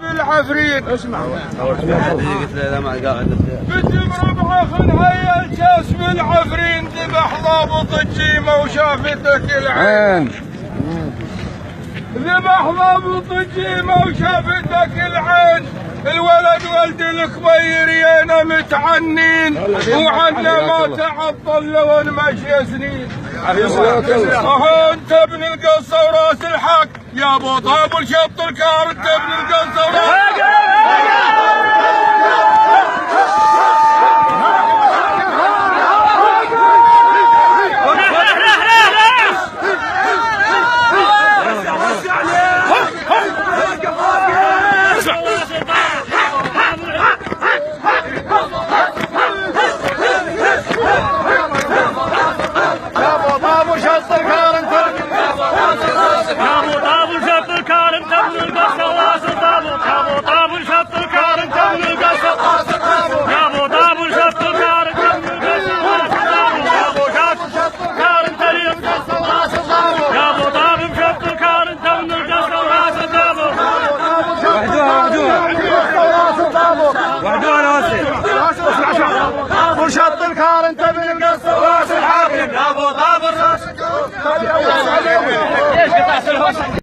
بالعفريت اسمع بجم ربعه خنهي الكاس بالعفرين ذبح ضابط الجيمه وشافتك العين ذبح ضابط الجيمه وشافتك العين الولد ولد الكبير يانا متعنين وعنا ما تعطل لو انمشي سنين اهو انت ابن القصه وراس الحق يا ابو طابل شط الكار انت ابن القصه وراس وشط الكار انت من القصه وراس الحاكم يا ابو طابر